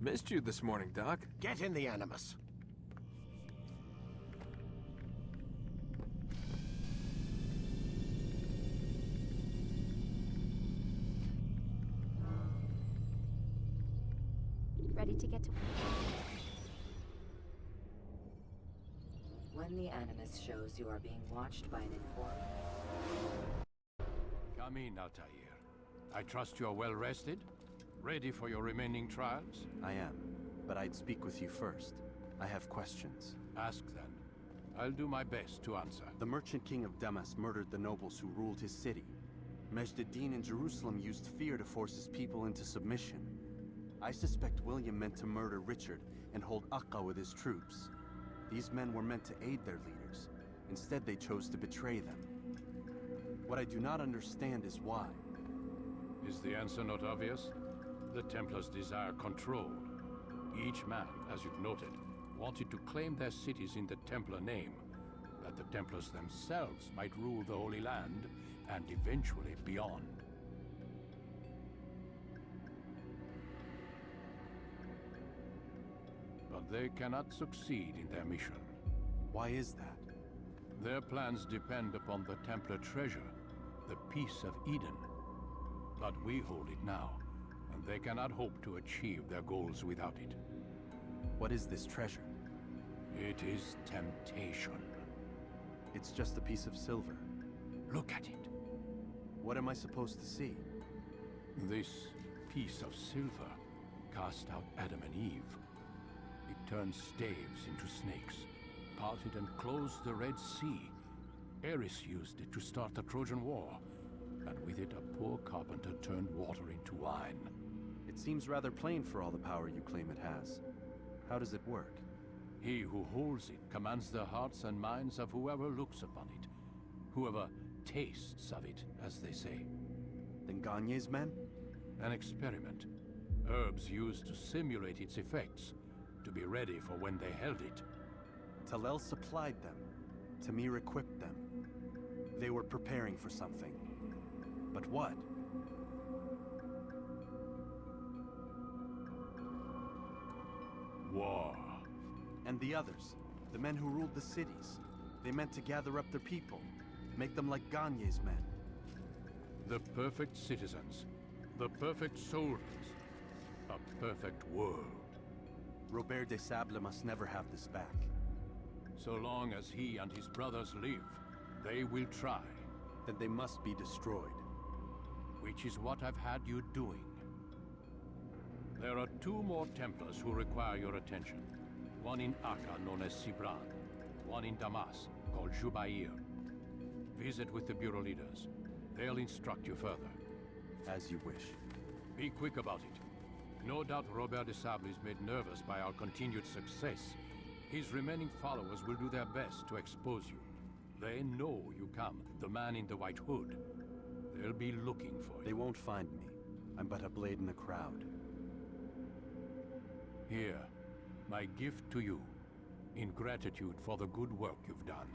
Missed you this morning, Doc. Get in the Animus. Ready to get to... When the Animus shows you are being watched by an informant... Come in, Altaïr. I trust you are well rested? Ready for your remaining trials? I am, but I'd speak with you first. I have questions. Ask then. I'll do my best to answer. The merchant king of Damas murdered the nobles who ruled his city. Majd-ad-Din in Jerusalem used fear to force his people into submission. I suspect William meant to murder Richard and hold Akka with his troops. These men were meant to aid their leaders. Instead, they chose to betray them. What I do not understand is why. Is the answer not obvious? The Templars desire control. Each man, as you've noted, wanted to claim their cities in the Templar name, that the Templars themselves might rule the Holy Land, and eventually beyond. But they cannot succeed in their mission. Why is that? Their plans depend upon the Templar treasure, the Peace of Eden. But we hold it now, and they cannot hope to achieve their goals without it. What is this treasure? It is temptation. It's just a piece of silver. Look at it. What am I supposed to see? This piece of silver cast out Adam and Eve. It turned staves into snakes, parted and closed the Red Sea. Eris used it to start the Trojan War, and with it a poor carpenter turned water into wine. It seems rather plain for all the power you claim it has. How does it work? He who holds it commands the hearts and minds of whoever looks upon it. Whoever tastes of it, as they say. Then Gagne's men? An experiment. Herbs used to simulate its effects, to be ready for when they held it. Talel supplied them. Tamir equipped them. They were preparing for something. But what? War. And the others, the men who ruled the cities, they meant to gather up their people, make them like Gagne's men. The perfect citizens, the perfect soldiers, a perfect world. Robert de Sable must never have this back. So long as he and his brothers live, they will try. Then they must be destroyed. Which is what I've had you doing. There are 2 more Templars who require your attention. One in Akka, known as Sibran. One in Damas, called Jubair. Visit with the Bureau leaders. They'll instruct you further. As you wish. Be quick about it. No doubt Robert de Sable is made nervous by our continued success. His remaining followers will do their best to expose you. They know you come, the man in the white hood. They'll be looking for you. They won't find me. I'm but a blade in the crowd. Here, my gift to you, in gratitude for the good work you've done.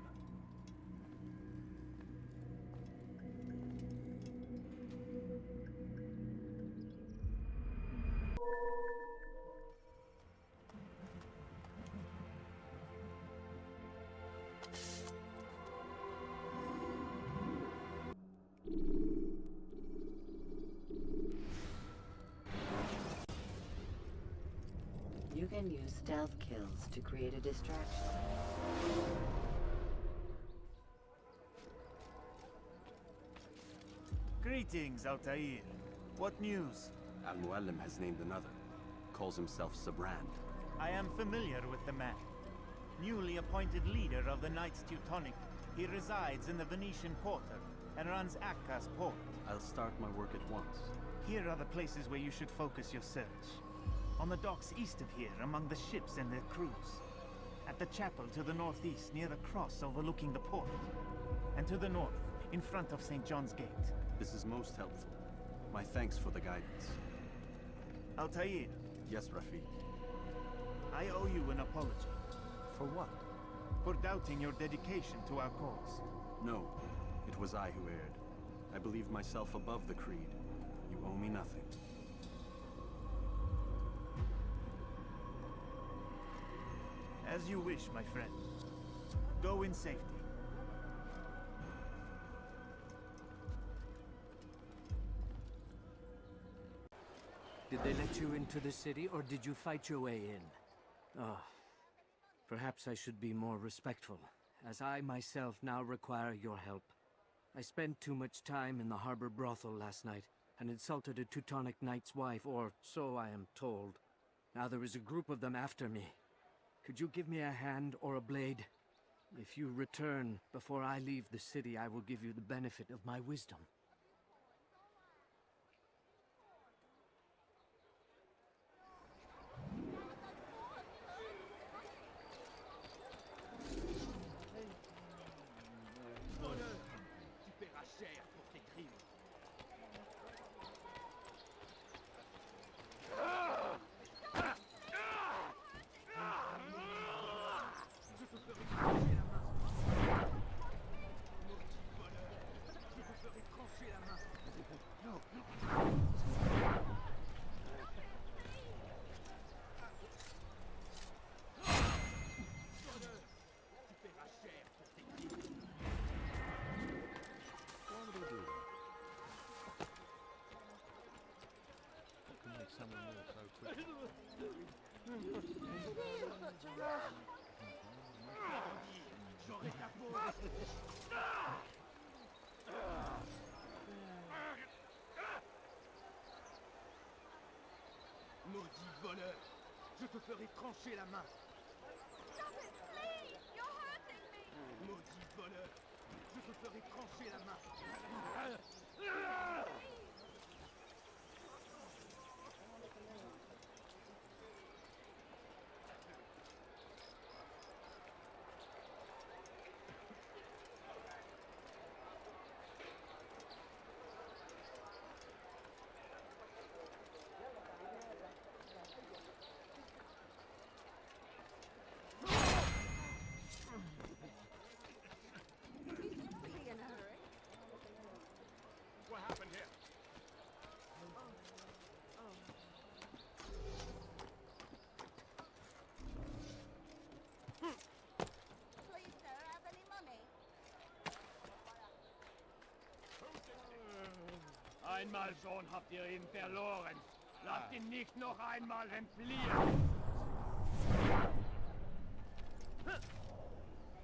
You can use stealth kills to create a distraction. Greetings, Altaïr. What news? Al-Muallim has named another. Calls himself Sabrand. I am familiar with the man. Newly appointed leader of the Knights Teutonic, he resides in the Venetian Quarter and runs Akka's port. I'll start my work at once. Here are the places where you should focus your search. On the docks east of here, among the ships and their crews. At the chapel to the northeast, near the cross overlooking the port. And to the north, in front of St. John's Gate. This is most helpful. My thanks for the guidance. Altaïr. Yes, Rafiq. I owe you an apology. For what? For doubting your dedication to our cause. No, it was I who erred. I believed myself above the creed. You owe me nothing. As you wish, my friend. Go in safety. Did they let you into the city, or did you fight your way in? Oh, perhaps I should be more respectful, as I myself now require your help. I spent too much time in the harbor brothel last night, and insulted a Teutonic knight's wife, or so I am told. Now there is a group of them after me. Could you give me a hand or a blade? If you return before I leave the city, I will give you the benefit of my wisdom. Maudit voleur! Je te ferai trancher la main! Stop it, please! You're hurting me! Maudit voleur! Je te ferai trancher la main! Really in a hurry? What happened here? Please, sir, have any money? Einmal schon habt ihr ihn verloren. Lasst ihn nicht noch einmal entfliehen.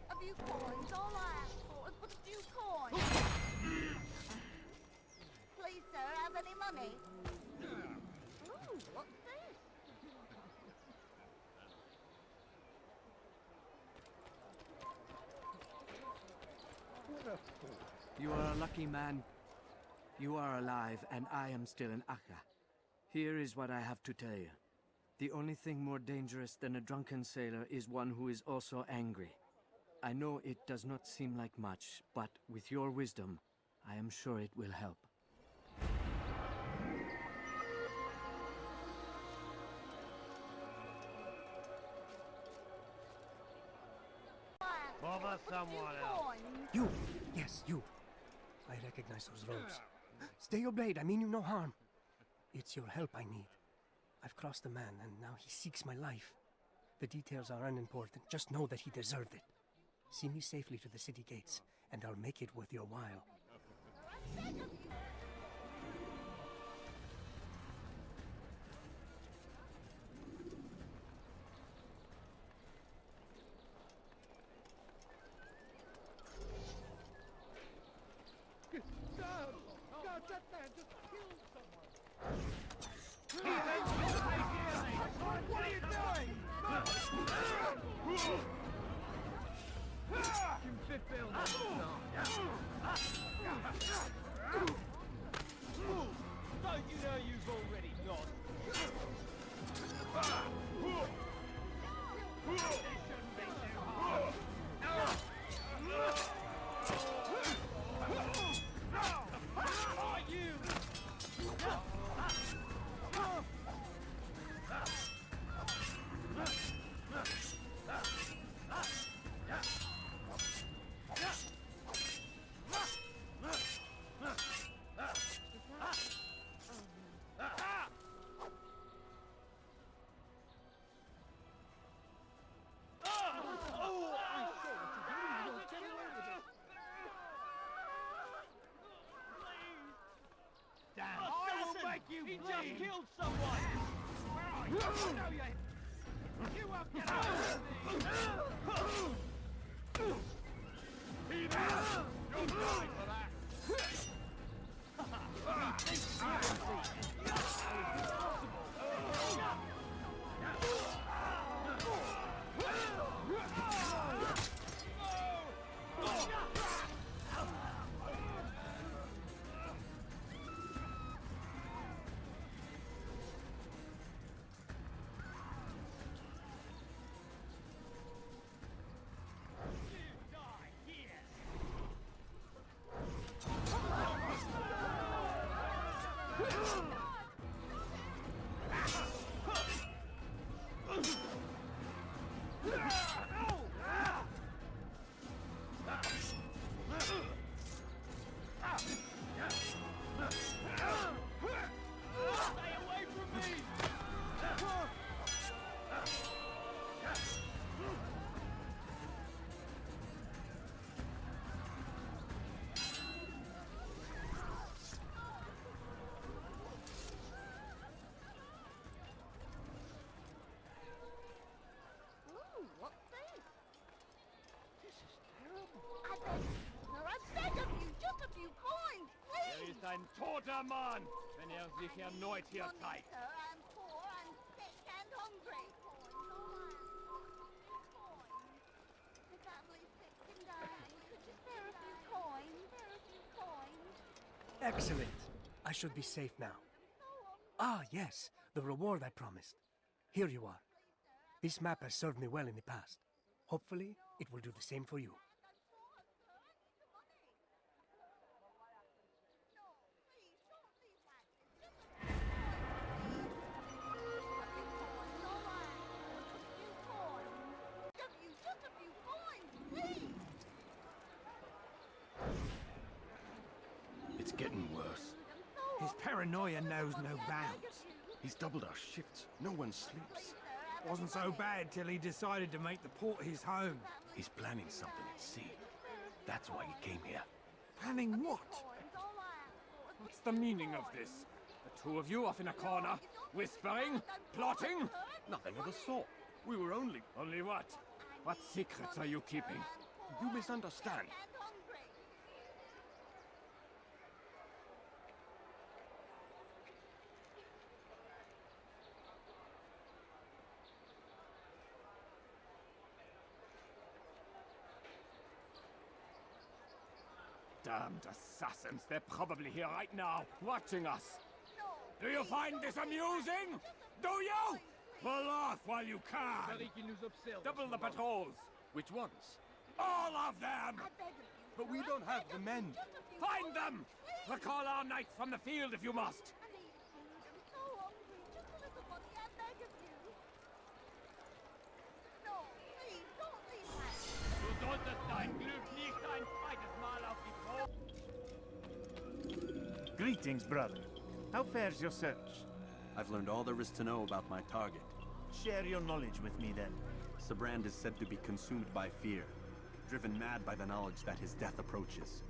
A few coins, all I asked for was but a few coins. Please, sir, have any money? Ooh, what's this? You are a lucky man. You are alive, and I am still in Akka. Here is what I have to tell you. The only thing more dangerous than a drunken sailor is one who is also angry. I know it does not seem like much, but with your wisdom, I am sure it will help. Bother someone else. Coins. You! Yes, you. I recognize those robes. Stay your blade, I mean you no harm. It's your help I need. I've crossed a man, and now he seeks my life. The details are unimportant. Just know that he deserved it. See me safely to the city gates, and I'll make it worth your while. What are you doing? Don't you know you've already lost? This shouldn't be too hard. Are you? make you bleed! He just killed someone! Where are you? I know you! You won't get out of me! He there! You'll die for that! Ooh, what's this? This is terrible. I beg of you, just a few coins, please! Ist ein toter Mann, wenn sich erneut hier Money, zeigt. sir, I'm poor, I'm sick and hungry. The family's sick and dying. Could you spare a few coins? Spare a few coins? Excellent. I should be safe now. Ah, yes, the reward I promised. Here you are. This map has served me well in the past. Hopefully, it will do the same for you. It's getting worse. His paranoia knows no bounds. He's doubled our shifts. No one sleeps. Wasn't so bad till he decided to make the port his home. He's planning something at sea. That's why he came here. Planning what? What's the meaning of this? The two of you off in a corner, whispering, plotting? Nothing of the sort. We were only... Only what? What secrets are you keeping? You misunderstand. Damned assassins, they're probably here right now, watching us. Do you find this amusing? Do you? Pull off while you can. Double the patrols. Which ones? All of them! But we don't have the men. Find them! Recall our knights from the field if you must. Du solltest dein Glück nicht ein zweites Mal auf die Probe. Greetings, brother. How fares your search? I've learned all there is to know about my target. Share your knowledge with me, then. Sabrand is said to be consumed by fear, driven mad by the knowledge that his death approaches.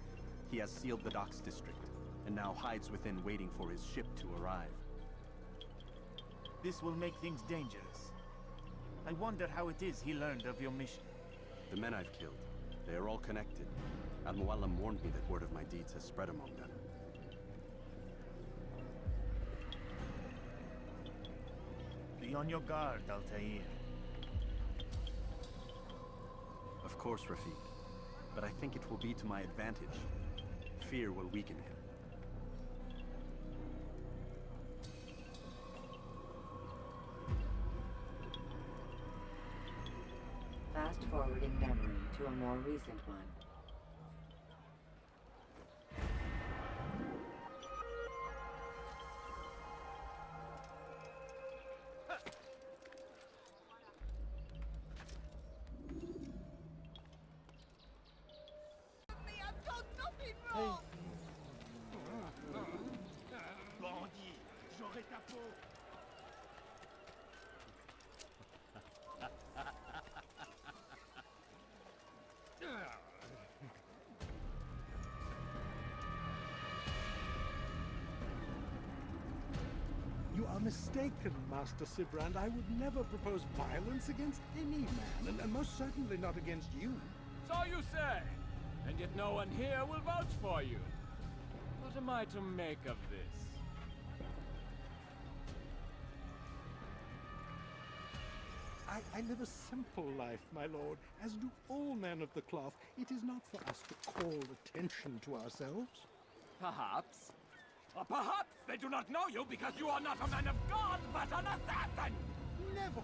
He has sealed the docks district, and now hides within waiting for his ship to arrive. This will make things dangerous. I wonder how it is he learned of your mission. The men I've killed, they are all connected. Al-Mualim warned me that word of my deeds has spread among them. Be on your guard, Altaïr. Of course, Rafiq. But I think it will be to my advantage. Fear will weaken him. Fast forwarding memory to a more recent one. I've done nothing wrong! Bandit, j'aurai ta peau. mistaken, Master Sibrand. I would never propose violence against any man, and most certainly not against you. So you say, and yet no one here will vouch for you. What am I to make of this? I live a simple life, my lord, as do all men of the cloth. It is not for us to call attention to ourselves. Perhaps. Or perhaps they do not know you because you are not a man of God, but an assassin! Never.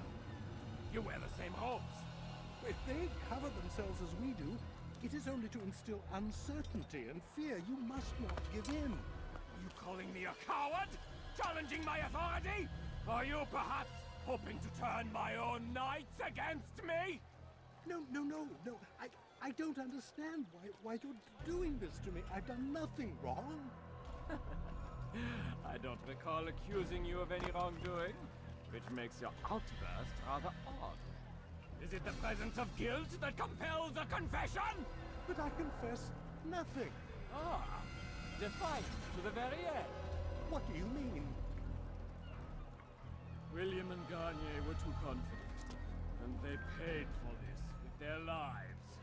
You wear the same robes. If they cover themselves as we do, it is only to instill uncertainty and fear. You must not give in. You calling me a coward? Challenging my authority? Are you perhaps hoping to turn my own knights against me? No. I don't understand why you're doing this to me. I've done nothing wrong. I don't recall accusing you of any wrongdoing, which makes your outburst rather odd. Is it the presence of guilt that compels a confession? But I confess nothing. Ah, defiant to the very end. What do you mean? William and Garnier were too confident, and they paid for this with their lives.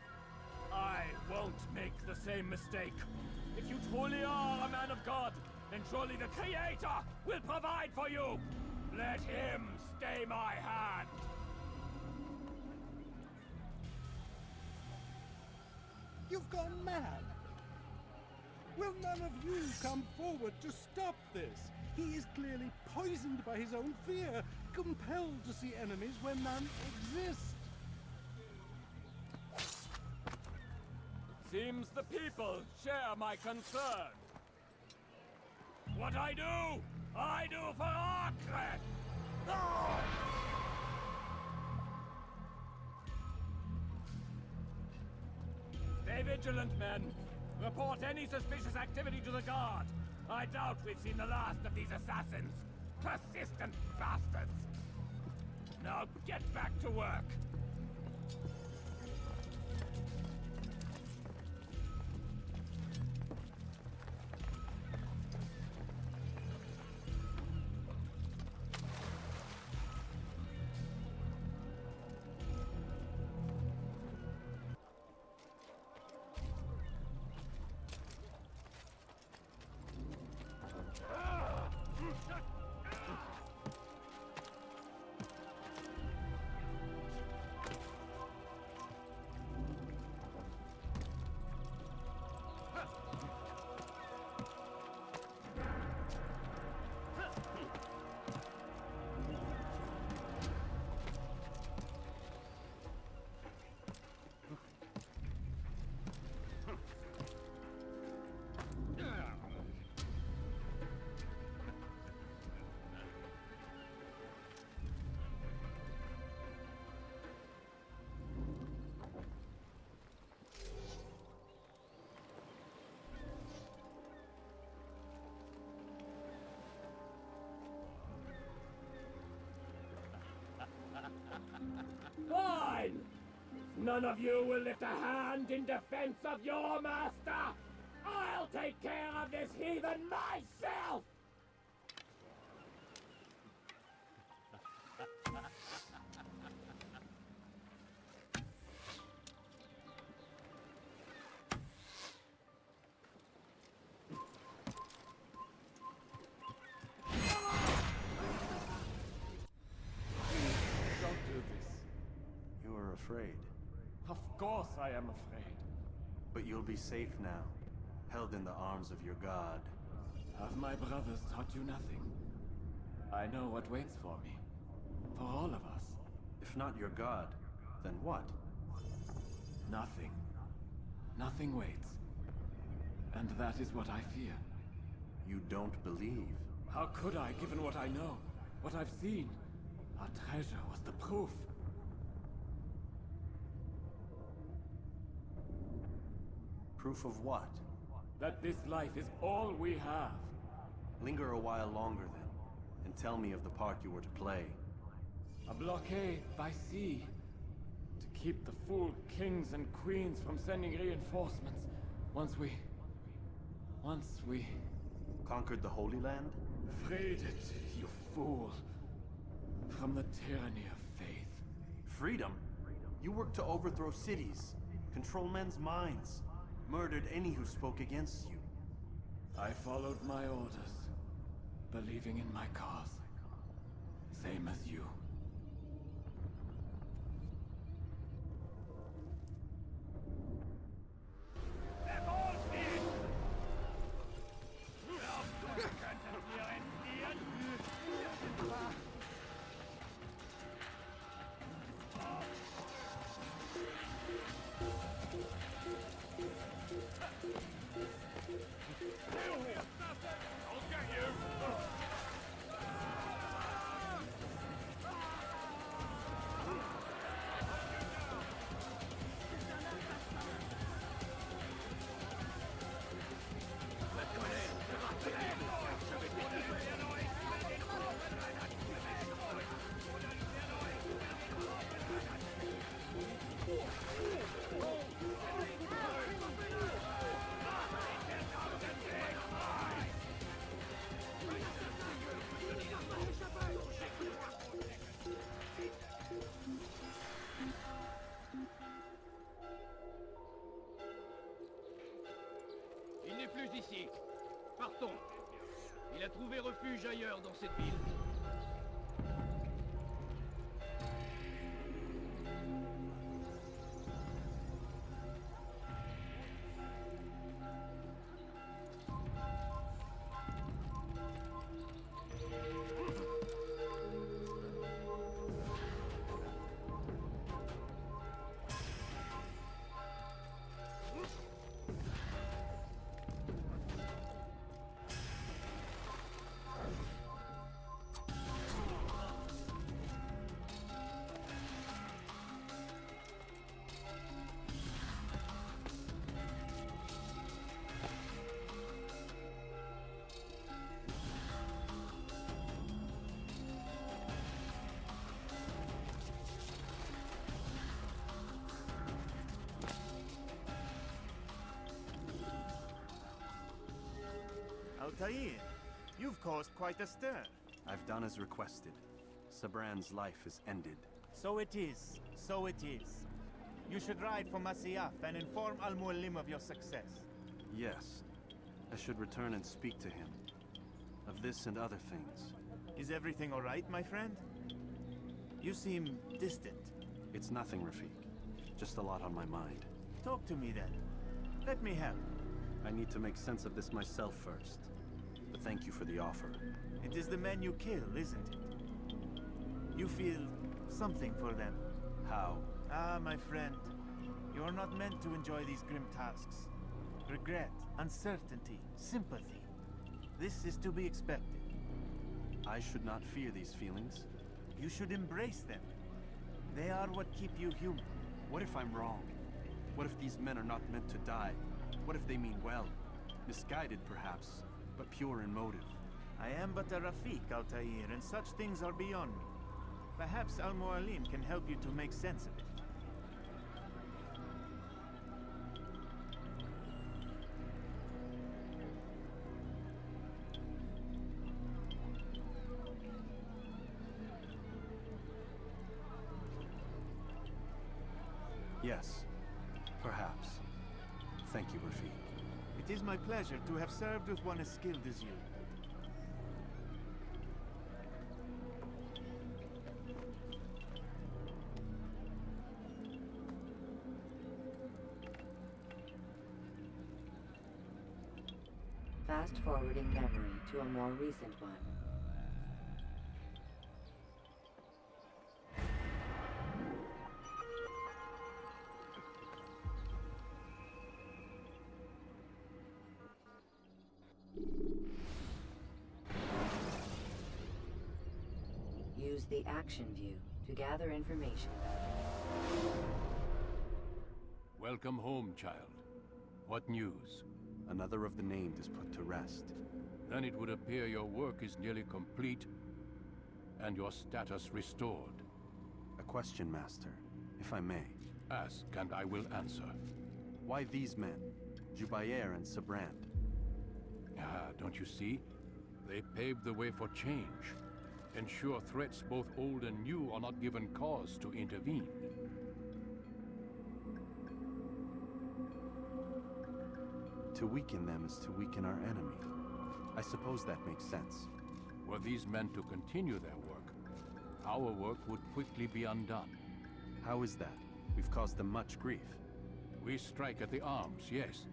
I won't make the same mistake. If you truly are a man of God, then surely the Creator will provide for you. Let him stay my hand. You've gone mad. Will none of you come forward to stop this? He is clearly poisoned by his own fear, compelled to see enemies where none exist. Seems the people share my concern. What I do for Acre! Stay vigilant, men. Report any suspicious activity to the guard. I doubt we've seen the last of these assassins. Persistent bastards. Now get back to work. Fine! None of you will lift a hand in defense of your master! I'll take care of this heathen myself! Don't do this. You are afraid. Of course I am afraid. But you'll be safe now, held in the arms of your god. Have my brothers taught you nothing? I know what waits for me. For all of us. If not your god, then what? Nothing. Nothing waits. And that is what I fear. You don't believe. How could I, given what I know? What I've seen? Our treasure was the proof. Proof of what? That this life is all we have. Linger a while longer then, and tell me of the part you were to play. A blockade by sea. To keep the fool kings and queens from sending reinforcements. Once we... Conquered the Holy Land? freed it, you fool. From the tyranny of faith. Freedom? You work to overthrow cities, control men's minds, murdered any who spoke against you. I followed my orders, believing in my cause. Same as you. Il n'est plus ici. Partons. Il a trouvé refuge ailleurs dans cette ville. Altaïr, you've caused quite a stir. I've done as requested. Sabran's life is ended. So it is. So it is. You should ride for Masyaf and inform Al-Mualim of your success. Yes. I should return and speak to him. Of this and other things. Is everything all right, my friend? You seem distant. It's nothing, Rafiq. Just a lot on my mind. Talk to me then. Let me help. I need to make sense of this myself first. But thank you for the offer. It is the men you kill, isn't it? You feel something for them. How? Ah, my friend. You are not meant to enjoy these grim tasks. Regret, uncertainty, sympathy. This is to be expected. I should not fear these feelings. You should embrace them. They are what keep you human. What if I'm wrong? What if these men are not meant to die? What if they mean well? Misguided, perhaps, but pure in motive. I am but a Rafiq, Altaïr, and such things are beyond me. Perhaps Al-Mualim can help you to make sense of it. Yes, perhaps. Thank you, Rafiq. It is my pleasure to have served with one as skilled as you. Fast-forwarding memory to a more recent one. Use the action view to gather information. Welcome home, child. What news? Another of the named is put to rest. Then it would appear your work is nearly complete and your status restored. A question, Master, if I may. Ask and I will answer. Why these men? Jubair and Sabrand? Ah, don't you see? They paved the way for change. Ensure threats both old and new are not given cause to intervene. To weaken them is to weaken our enemy. I suppose that makes sense. Were these men to continue their work, our work would quickly be undone. How is that? We've caused them much grief. We strike at the arms, yes,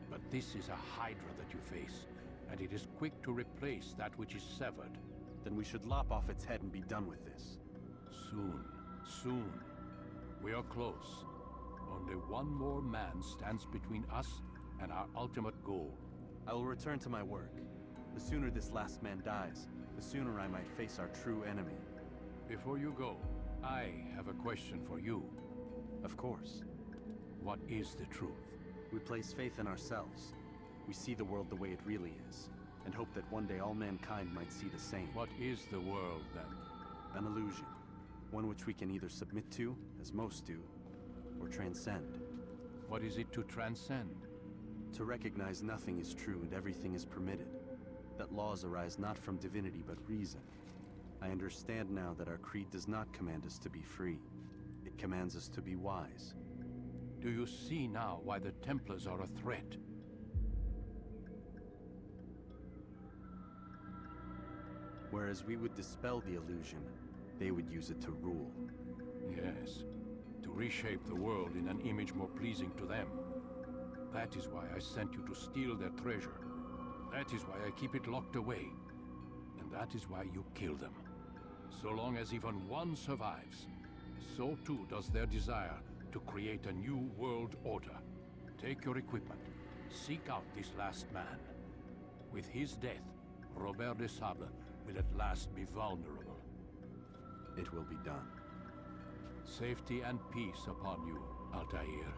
but this is a hydra that you face, and it is quick to replace that which is severed. Then we should lop off its head and be done with this. Soon, soon. We are close. Only one more man stands between us and our ultimate goal. I will return to my work. The sooner this last man dies, the sooner I might face our true enemy. Before you go, I have a question for you. Of course. What is the truth? We place faith in ourselves. We see the world the way it really is, and hope that one day all mankind might see the same. What is the world, then? An illusion. One which we can either submit to, as most do, or transcend. What is it to transcend? To recognize nothing is true and everything is permitted. That laws arise not from divinity but reason. I understand now that our creed does not command us to be free. It commands us to be wise. Do you see now why the Templars are a threat? Whereas we would dispel the illusion, they would use it to rule. Yes, to reshape the world in an image more pleasing to them. That is why I sent you to steal their treasure. That is why I keep it locked away. And that is why you kill them. So long as even one survives, so too does their desire to create a new world order. Take your equipment. Seek out this last man. With his death, Robert de Sable will at last be vulnerable. It will be done. Safety and peace upon you, Altaïr.